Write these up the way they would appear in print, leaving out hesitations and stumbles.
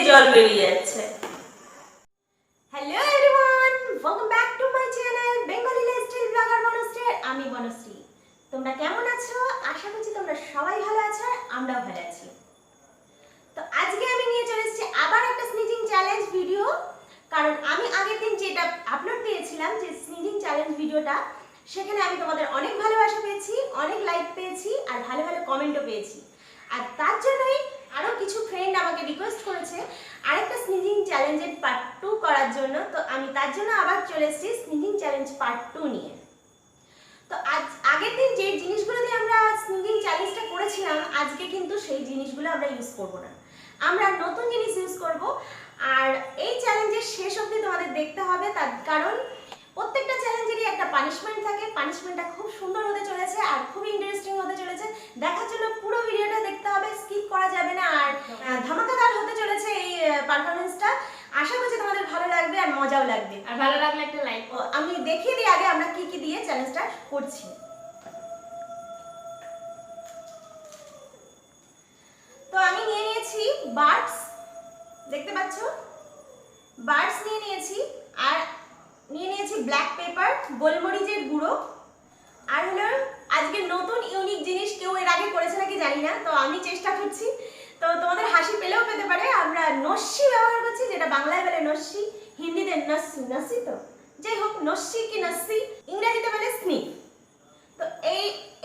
জল বেরিয়ে যাচ্ছে। Hello everyone, welcome back to my channel Bengali lifestyle blogger Banashree. আমি বনশ্রী। তোমরা কেমন আছো? আশা করছি তোমরা সবাই ভালো আছো, আর আমরাও ভালো আছি। তো আজকে আমি নিয়ে চলে এসেছি আবার একটা স্নিজিং চ্যালেঞ্জ ভিডিও। কারণ আমি আগের দিন যেটা আপলোড দিয়েছিলাম, যে স্নিজিং চ্যালেঞ্জ ভিডিওটা, সেখানে আমি তোমাদের অনেক ভালোবাসা পেয়েছি, অনেক লাইক পেয়েছি, আর ভালো ভালো কমেন্টও পেয়েছি। আর তার জন্যই আরও কিছু ফ্রেন্ড আমাকে রিকোয়েস্ট করেছে আরেকটা স্নিজিং চ্যালেঞ্জের পার্ট 2 করার জন্য। তো আমি তার জন্য আবার চলে এসেছি স্নিজিং চ্যালেঞ্জ পার্ট 2 নিয়ে। তো আজ আগের দিন যে জিনিসগুলো দিয়ে আমরা স্নিজিং চ্যালেঞ্জটা করেছিলাম, আজকে কিন্তু সেই জিনিসগুলো আমরা ইউজ করব না, আমরা নতুন জিনিস ইউজ করব। আর এই চ্যালেঞ্জের শেষ অবধি তোমাদের দেখতে হবে, তার কারণ প্রত্যেকটা চ্যালেঞ্জেরই একটা পানিশমেন্ট থাকে। পানিশমেন্টটা খুব সুন্দর হতে চলেছে আর খুব ইন্টারেস্টিং হতে চলেছে। দেখার জন্য পুরো ভিডিওটা দেখতে হবে, স্কিপ করা যাবে না। আর ধামাকাদার হতে চলেছে এই পারফরমেন্সটা। আশা করছি তোমাদের ভালো লাগবে আর মজাও লাগবে। আর ভালো লাগলে একটা লাইক। আমি দেখিয়ে দিই আগে আমরা কি কি দিয়ে চ্যালেঞ্জটা করছি। তো আমি নিয়ে নিয়েছি বার্ডস, দেখতে পাচ্ছ, বার্ডস নিয়ে নিয়েছি। আর নিয়ে নিয়েছি ব্ল্যাক পেপার, গোলমরিচের গুঁড়ো। আর হলো আজকে নতুন ইউনিক জিনিস, কেউ এর আগে করেছে নাকি জানি না, তো আমি চেষ্টা করছি। তো তোমাদের হাসি পেলেও পেতে পারে, আমরা নস্যি ব্যবহার করছি, যেটা বাংলায় বলে নস্যি, হিন্দিতে নস্যি। নস্যি তো যাই হোক, নস্যি কি নস্যি, ইংরেজিতে বলে স্নিফ। তো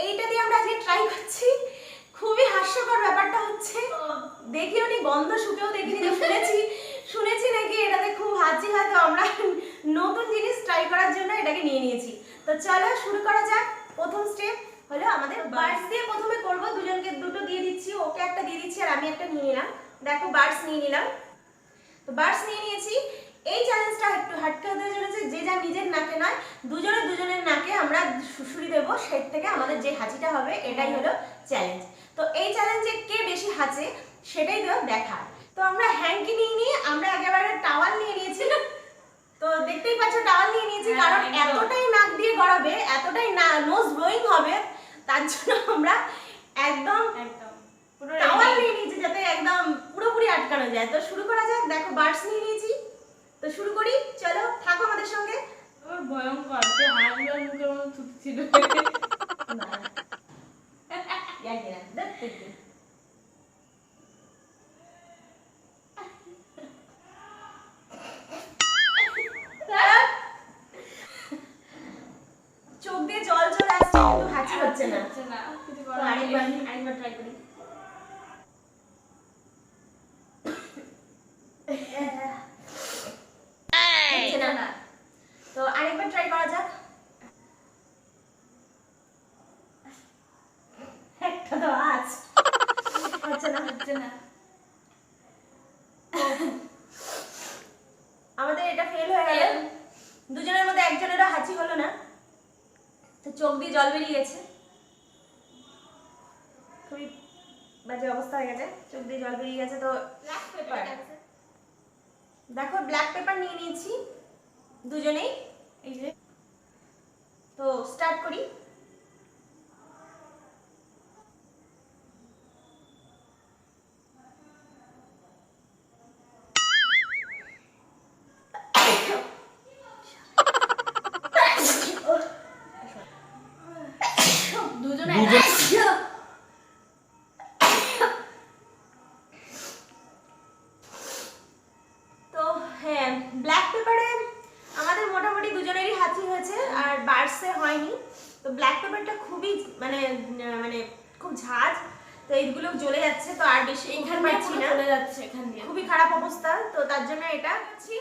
এইটা দিয়ে আমরা আজকে ট্রাই করছি। খুবই হাস্যকর ব্যাপারটা হচ্ছে, দেখিও নি, গন্ধ শুকেও দেখিনি, শুনেছি নাকি এটাতে খুব হাঁচি হয়। তো আমরা নতুন জিনিস ট্রাই করার জন্য এটাকে নিয়ে নিয়েছি। তো চলো শুরু করা যাক। প্রথম স্টেপ হলো আমাদের বার্ডস দিয়ে প্রথমে করব। দুজনকে দুটো দিয়ে দিচ্ছি, ওকে একটা দিয়ে দিচ্ছি আর আমি একটা নিয়ে নিলাম। দেখো বার্ডস নিয়ে নিলাম। তো বার্ডস নিয়ে নিয়েছি। এই চ্যালেঞ্জটা একটু হাটকে হতে চলেছে, যে যা নিজের নাকে নয়, দুজনের নাকে আমরা শুশুরি দেবো। সেট থেকে আমাদের যে হাঁচিটা হবে, এটাই হলো চ্যালেঞ্জ। তো এই চ্যালেঞ্জে কে বেশি হাঁচে সেটাই তো দেখার। তো আমরা হ্যাঙ্কি নিয়ে আমরা একেবারে টাওয়াল নিয়ে নিয়েছি। তো দেখতেই পাচ্ছ টাওয়াল নিয়ে নিয়েছি, কারণ এতটাই নাক দিয়ে গড়াবে, এতটাই নোজ ব্লোয়িং হবে, তার জন্য আমরা একদম পুরো টাওয়াল নিয়ে নিয়েছি, যাতে একদম পুরোপুরি আটকানো যায়। তো শুরু করা যাক। দেখো বার্ডস নিয়ে নিয়েছি, তো শুরু করি। চলো থাকো আমাদের সঙ্গে। ভয়ঙ্কর, হাঁসগুলোর মুখের মতো থুতু ছিল। চোখ দিয়ে জল চলে আসছে, কিন্তু হাঁচি হচ্ছে না। আরেকবার ট্রাই করি। তো আরেকবার ট্রাই করা যাক। একটা তো হচ্ছে না। আমাদের এটা ফেল হয়ে গেল। দুজনের মধ্যে একজনেরও হাঁচি হলো না, তো চোখ দিয়ে জল বেরিয়ে গেছে। খুবই বাজে অবস্থা হয়ে গেছে, চোখ দিয়ে জল বেরিয়ে গেছে। তো ব্ল্যাক পেপার, দেখো ব্ল্যাক পেপার নিয়ে নিয়েছি দুজনেই। এই যে, তো স্টার্ট করি। তো হ্যাঁ, ব্ল্যাক পেপারে আমাদের মোটামুটি দুজনেরই হাঁচি হয়েছে, আর বার্ডসে হয়নি। তো ব্ল্যাক পেপারটা খুবই মানে খুব ঝাঁজ, তো এইগুলো জ্বলে যাচ্ছে। তো আর বেশি এখানে পাচ্ছি না, চলে যাচ্ছে এখান দিয়ে, খুবই খারাপ অবস্থা। তো তার জন্য এটা করছি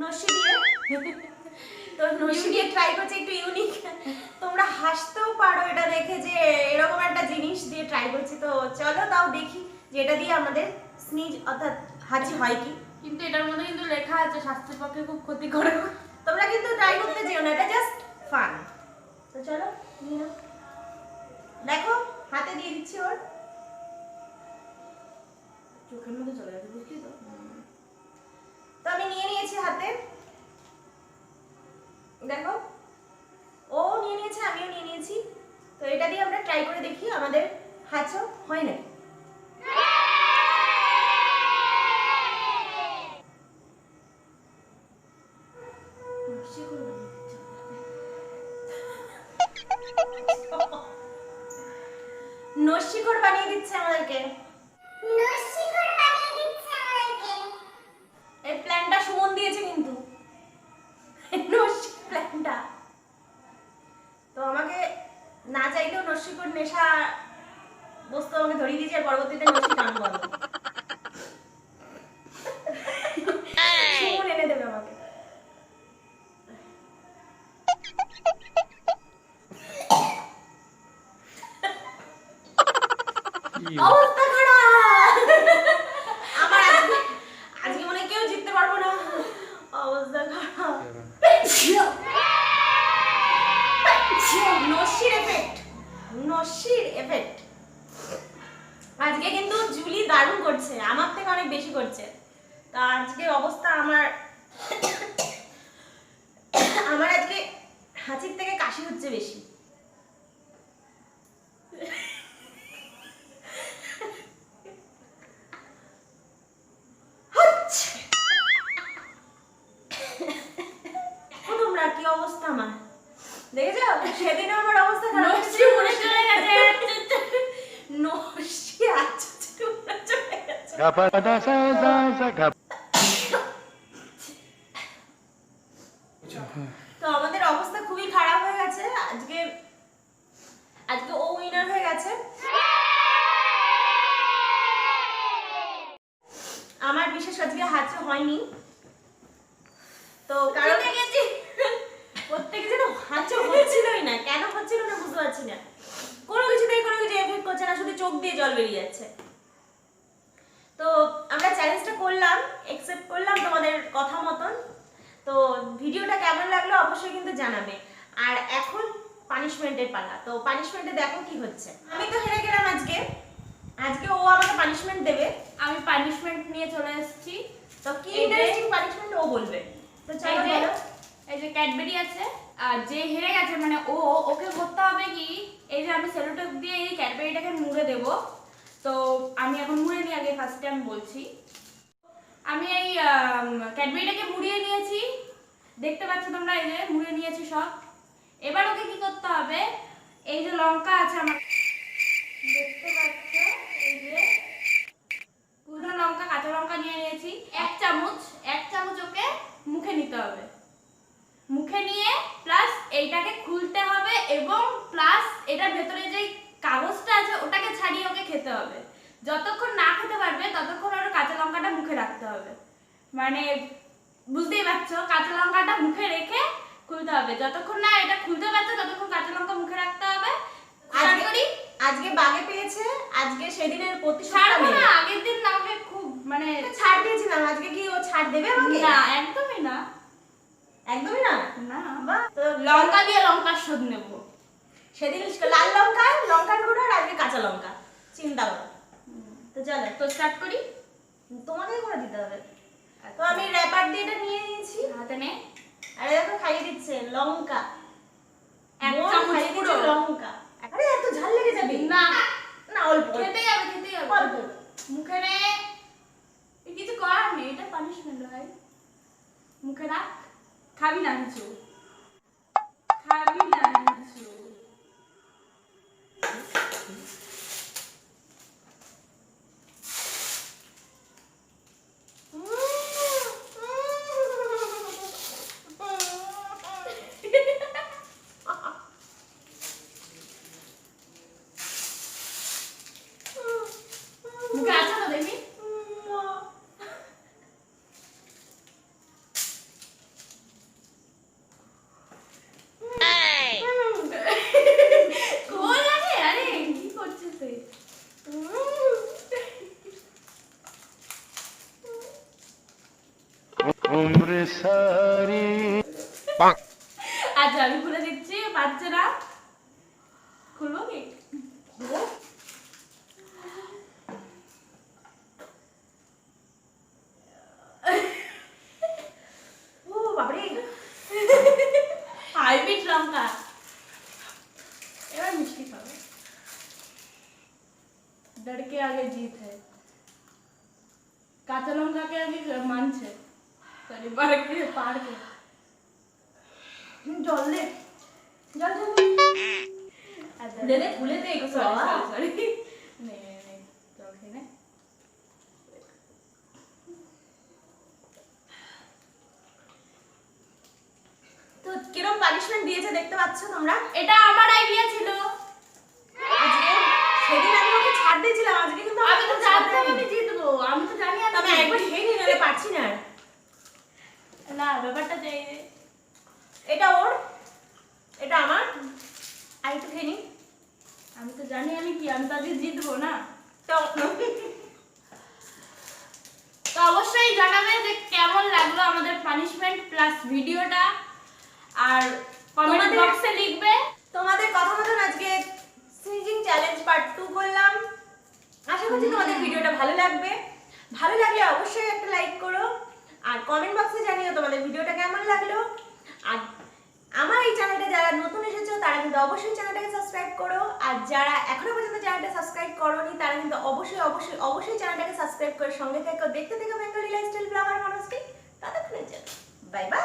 নস্যি দিয়ে। তো নস্যি দিয়ে ট্রাই করছি, একটু ইউনিক। তোমরা হাসতেও পারো এটা দেখে, যে এরকম একটা জিনিস দিয়ে ট্রাই করছি। তো চলো তাও দেখি যে এটা দিয়ে আমাদের স্নিজ অর্থাৎ হাঁচি হয় কি। কিন্তু এটার মধ্যে কিন্তু লেখা আছে স্বাস্থ্যের পক্ষে খুব ক্ষতিকারক। তোমরা কিন্তু ট্রাই করতে যেও না, এটা জাস্ট ফান। তো চলো নিয়ে নাও। দেখো হাতে দিয়ে দিচ্ছি, ওর চোখের মধ্যে চলে যাচ্ছে, বুঝলি তো। তো আমি নিয়ে নিয়েছি হাতে, দেখো ও নিয়ে নিয়েছে, আমিও নিয়ে নিয়েছি। তো এটা দিয়ে আমরা ট্রাই করে দেখি আমাদের হাঁচো হয় নাকি। নস্যিকর বানিয়ে দিচ্ছে আমাদেরকে। এই প্ল্যানটা সুমন দিয়েছে কিন্তু, নস্যিক প্ল্যানটা। তো আমাকে না চাইলেও নস্যিকর নেশা বস্তু আমাকে ধরিয়ে দিয়েছে, আর পরবর্তীতে নস্যিক আনবো আমি। সুমন এনে দেবে আমাকে। অবস্থা খারাপ আমার, আজকে মনে হয় কেউ জিততে পারবো না, অবস্থা খারাপ। নস্যির এফেক্ট, নস্যির এফেক্ট। আজকে কিন্তু জুলি দারুণ করছে, আমার থেকে অনেক বেশি করছে। তো আজকে অবস্থা আমার আমার আজকে হাঁচির থেকে কাশি হচ্ছে বেশি। তোমরা কি অবস্থা আমার দেখেছো? সেদিন আমার অবস্থা খারাপ, নস্যি উড়ে চলে গেছে। নস্যি আচ্ছা উড়ে চলে গেছে। তো আমাদের অবস্থা খুবই খারাপ হয়ে গেছে আজকে। আজকে ও উইনার হয়ে গেছে। আমার বিশেষ আজকে হাঁচি হয়নি, তো কারণ প্রত্যেকে যেন হাঁচি হচ্ছিলই না, কেন হচ্ছিল না বুঝতে পারছি না। কোনো কিছুতেই কোনো কিছু এফেক্ট করছে না, শুধু চোখ দিয়ে জল বেরিয়ে যাচ্ছে। তো আমরা চ্যালেঞ্জটা করলাম, অ্যাকসেপ্ট করলাম তোমাদের কথা মতন। তো ভিডিওটা কেমন লাগলো অবশ্যই কিন্তু জানাবে। আর এখন পানিশমেন্টের পালা। তো পানিশমেন্টে দেখো কি হচ্ছে। আমি তো হেরে গেলাম আজকে, আজকে ও আমাকে পানিশমেন্ট দেবে। আমি পানিশমেন্ট নিয়ে চলে এসেছি। তো কি ইন্টারেস্টিং পানিশমেন্ট ও বলবে। তো চলো বলো। এই যে ক্যাডবেরি আছে, আর যে হেরে গেছে মানে ওকে করতে হবে কি, এই যে আমি সেলোটেপ দিয়ে এই ক্যাডবেরিটাকে মুড়ে দেব। তো আমি এখন মুড়ে নিই, আগে ফার্স্টে আমি বলছি। আমি এই ক্যাডবেরিটাকে মুড়িয়ে নিয়েছি, দেখতে পাচ্ছ তোমরা, এই যে মুড়ে নিয়েছি সব। এবার ওকে কি করতে হবে, এই যে লঙ্কা আছে আমার, দেখতে পাচ্ছ এই যে পুরো লঙ্কা, কাঁচা লঙ্কা নিয়ে নিয়েছি এক চামচ ওকে মুখে নিতে হবে। মুখে নিয়ে প্লাস এইটাকে খুলতে হবে, এবং প্লাস এটার ভেতরে যে কাগজটা আছে ওটাকে ছাড়িয়ে ওকে খেতে হবে। যতক্ষণ না খেতে পারবে ততক্ষণ ওর কাঁচা লঙ্কাটা মুখে রাখতে হবে। মানে বুঝতেই পারছো, কাঁচা লঙ্কাটা মুখে রেখে খুলতে হবে। যতক্ষণ না এটা খুলতে পারছো ততক্ষণ কাঁচা লঙ্কা মুখে রাখতে হবে। আজকে বাগে পেয়েছে, আজকে সেদিনের প্রতিশোধ না, আগের দিন আমাকে খুব মানে ছাড় দিয়েছিলাম, আজকে কি ও ছাড় দেবে আমাকে? না, একদমই না, একদমই না। না বাহ, তো লঙ্কা দিয়ে লঙ্কার শোধ নেব। সেদিন লাল লঙ্কা, লঙ্কার গুঁড়ো, আর আজকে কাঁচা লঙ্কা, চিন্তা করো। তো চলো তো স্টার্ট করি। তোমাকে করে দিতে হবে। তো আমি র‍্যাপার দিয়ে এটা নিয়ে নিয়েছি হাতে নে। আরে দেখো খাইয়ে দিচ্ছে লঙ্কা, এক চামচ খাইয়ে দিচ্ছে পুরো লঙ্কা। আরে এত ঝাল লেগে যাবে না, না অল্প খেতে যাবে অল্প। মুখে নে, কিছু করার নেই, এটা পানিশমেন্ট হয়। মুখে রাখ, খাবি না কিছু, খাবি না কিছু। মুখে আছে তো দেখি। কোল আরে, আরে কি করছিস তুই? আচ্ছা আমি খুলে দিচ্ছি, পাচ্ছে না, খুলবো কি? ও বাবারে, হাইব্রিড লঙ্কা। এবার মিষ্টি খাবে, डर के आगे जीत है। কাঁচা লঙ্কাকে আগে মানছে, সরি পার কে জল দে, জল জল আচ্ছা খুলে দে, খুলে দে একটু বাবা। সরি পানিশমেন্ট দিয়েছে দেখতে পাচ্ছ তোমরা। এটা আমার আইডিয়া ছিল। আজকে সেদিন আমি ওকে ছাড় দিয়েছিলাম, আজকে কিন্তু আমি তো জানতাম আমি জিতবো, আমি তো জানি আমি তবে একবার খেয়ে নিয়ে নিলে পারছি না। না ব্যাপারটা যাই, এটা ওর, এটা আমার। আর একটু খেয়ে নি। আমি তো জানি আমি কি, আমি তো আজকে জিতবো না। তো তো অবশ্যই জানাবে যে কেমন লাগলো আমাদের পানিশমেন্ট প্লাস ভিডিওটা, আর কমেন্ট তোমাদের- বক্সে লিখবে। তোমাদের কথা মতন আজকে সিজিং চ্যালেঞ্জ পার্ট 2 করলাম। আশা করছি তোমাদের ভিডিওটা ভালো লাগবে। ভালো লাগলে অবশ্যই একটা লাইক করো, আর কমেন্ট বক্সে জানিও তোমাদের ভিডিওটা কেমন লাগলো। আর আমার এই চ্যানেলটা যারা নতুন এসেছো তারা কিন্তু অবশ্যই চ্যানেলটাকে সাবস্ক্রাইব করো, আর যারা এখনো পর্যন্ত চ্যানেলটা সাবস্ক্রাইব করোনি তারা কিন্তু অবশ্যই অবশ্যই অবশ্যই চ্যানেলটাকে সাবস্ক্রাইব করে সঙ্গে থেকো, দেখতে থেকো বেঙ্গলি লাইফস্টাইল ব্লগার মনস্টি। ততক্ষণের জন্য বাই বাই।